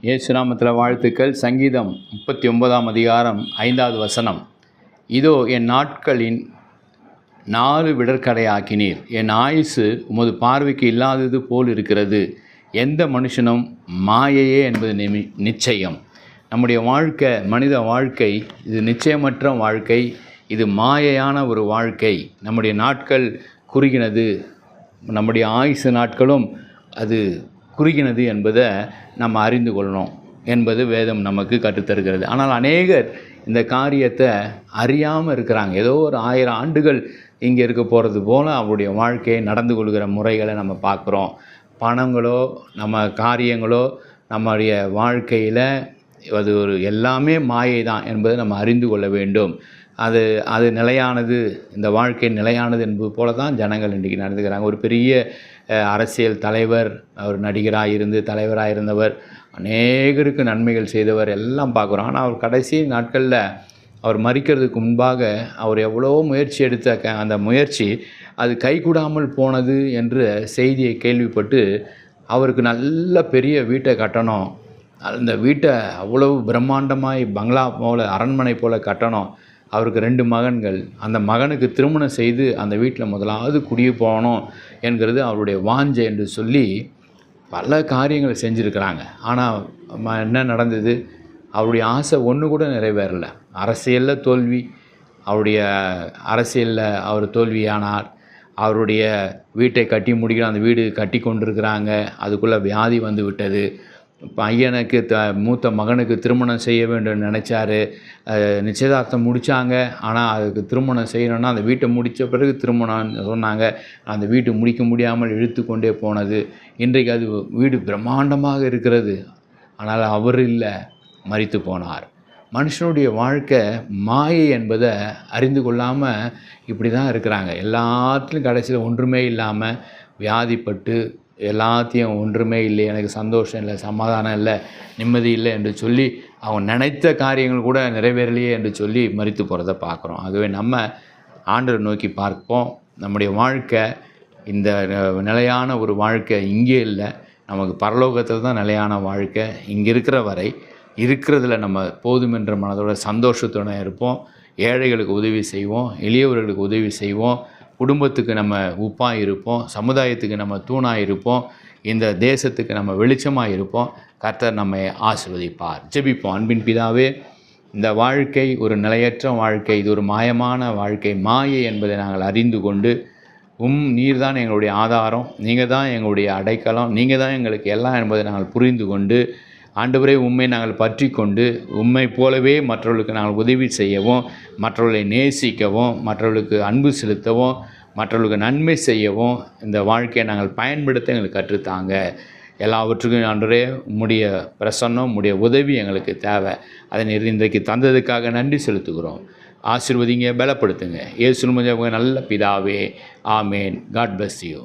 இயேசு நாமத்தில் வாழ்த்துக்கள். சங்கீதம் 39ஆம் அதிகாரம் 5வது வசனம். இதோ என் நாட்களின் 4 விடற்கடையாக்கினீர், என் ஆயுசு உமது பார்வைக்கு இல்லாதது போல் இருக்கிறது. எந்த மனுஷனும் மாயையே என்பது நிச்சயம். நம்முடைய வாழ்க்கை, மனித வாழ்க்கை இது நிச்சயமற்ற வாழ்க்கை, இது மாயையான ஒரு வாழ்க்கை. நம்முடைய நாட்கள் குறுகினது, நம்முடைய ஆயுசு நாட்களும் அது குறுகினது என்பதை நம்ம அறிந்து கொள்ளணும் என்பது வேதம் நமக்கு கற்றுத்தருகிறது. ஆனால் அநேகர் இந்த காரியத்தை அறியாமல் இருக்கிறாங்க. ஏதோ ஒரு 1000 ஆண்டுகள் இங்கே இருக்க போகிறது போல் அவருடைய வாழ்க்கையை நடந்து கொள்கிற முறைகளை நம்ம பார்க்குறோம். பணங்களோ நம்ம காரியங்களோ நம்முடைய வாழ்க்கையில் அது ஒரு எல்லாமே மாயை தான் என்பதை நம்ம அறிந்து கொள்ள வேண்டும். அது நிலையானது, இந்த வாழ்க்கை நிலையானது என்பது போல தான் ஜனங்கள் இன்றைக்கி நடந்துக்கிறாங்க. ஒரு பெரிய அரசியல் தலைவர், அவர் நடிகராக இருந்து தலைவராக இருந்தவர், அநேகருக்கு நன்மைகள் செய்தவர் எல்லாம் பார்க்குறோம். ஆனால் அவர் கடைசி நாட்களில் அவர் மரிக்கிறதுக்கு முன்பாக அவர் எவ்வளோ முயற்சி எடுத்த அந்த முயற்சி அது கைகூடாமல் போனது என்ற செய்தியை கேள்விப்பட்டு அவருக்கு நல்ல பெரிய வீட்டை கட்டணும், அந்த வீட்டை அவ்வளவு பிரம்மாண்டமாய் பங்களா போல் அரண்மனை போல் கட்டணும். அவருக்கு 2 மகன்கள், அந்த மகனுக்கு திருமணம் செய்து அந்த வீட்டில் முதலாவது குடியே போகணும் என்கிறது அவருடைய வாஞ்சை என்று சொல்லி பல காரியங்களை செஞ்சுருக்கிறாங்க. ஆனால் என்ன நடந்தது? அவருடைய ஆசை ஒன்று கூட நிறைவேறலை. அரசியலில் தோல்வி, அவருடைய அரசியலில் அவர் தோல்வியானார். அவருடைய வீட்டை கட்டி முடிக்கிற அந்த வீடு கட்டி கொண்டிருக்கிறாங்க, அதுக்குள்ளே வியாதி வந்து விட்டது. பையனுக்கு மூத்த மகனுக்கு திருமணம் செய்ய வேண்டும் நினச்சார். நிச்சயதார்த்தம் முடித்தாங்க. ஆனால் அதுக்கு திருமணம் செய்யணுன்னா அந்த வீட்டை முடித்த பிறகு திருமணம்னு சொன்னாங்க. அந்த வீட்டை முடிக்க முடியாமல் இழுத்து கொண்டே போனது. இன்றைக்கு அது வீடு பிரம்மாண்டமாக இருக்கிறது, ஆனால் அவர் இல்லை, மரித்து போனார். மனுஷனுடைய வாழ்க்கை மாயை என்பதை அறிந்து கொள்ளாமல் இப்படி தான் இருக்கிறாங்க. எல்லாத்துலேயும் கடைசியில் ஒன்றுமே இல்லாமல் வியாதிப்பட்டு எல்லாத்தையும் ஒன்றுமே இல்லை, எனக்கு சந்தோஷம் இல்லை, சமாதானம் இல்லை, நிம்மதி இல்லை என்று சொல்லி அவங்க நினைத்த காரியங்கள் கூட நிறைவேறலையே என்று சொல்லி மரித்து போகிறத பார்க்குறோம். ஆகவே நம்ம ஆண்டவரை நோக்கி பார்ப்போம். நம்முடைய வாழ்க்கை இந்த நிலையான ஒரு வாழ்க்கை இங்கே இல்லை, நமக்கு பரலோகத்தில் தான் நிலையான வாழ்க்கை. இங்கே இருக்கிற வரை இருக்கிறதுல நம்ம போதுமென்ற மனதோட சந்தோஷத்துடன் இருப்போம். ஏழைகளுக்கு உதவி செய்வோம், எளியவர்களுக்கு உதவி செய்வோம், குடும்பத்துக்கு நம்ம உப்பாக இருப்போம், சமுதாயத்துக்கு நம்ம தூணாக இருப்போம், இந்த தேசத்துக்கு நம்ம வெளிச்சமாக இருப்போம். கர்த்தர் நம்மை ஆசீர்வதிப்பார். ஜெபிப்போம். அன்பின் பிதாவே, இந்த வாழ்க்கை ஒரு நிலையற்ற வாழ்க்கை, இது ஒரு மாயமான வாழ்க்கை, மாயை என்பதை நாங்கள் அறிந்து கொண்டு நீர் தான் எங்களுடைய ஆதாரம், நீங்கள் தான் எங்களுடைய அடைக்கலம், நீங்கள் தான் எங்களுக்கு எல்லாம் என்பதை நாங்கள் புரிந்து கொண்டு ஆண்டவரே உம்மை நாங்கள் பற்றி கொண்டு உம்மை போலவே மற்றவர்களுக்கு நாங்கள் உதவி செய்யவும், மற்றவர்களை நேசிக்கவும், மற்றவர்களுக்கு அன்பு செலுத்தவும், மற்றவர்களுக்கு நன்மை செய்யவும் இந்த வாழ்க்கையை நாங்கள் பயன்படுத்த எங்களுக்கு கற்றுத்தாங்க. எல்லாவற்றுக்கும் ஆண்டவரே உம்முடைய பிரசன்னம், உம்முடைய உதவி எங்களுக்கு தேவை. அதை இன்றைக்கு தந்ததுக்காக நன்றி செலுத்துகிறோம். ஆசீர்வதிங்க, பலப்படுத்துங்க. இயேசு நல்ல பிதாவே, ஆமேன். God bless you.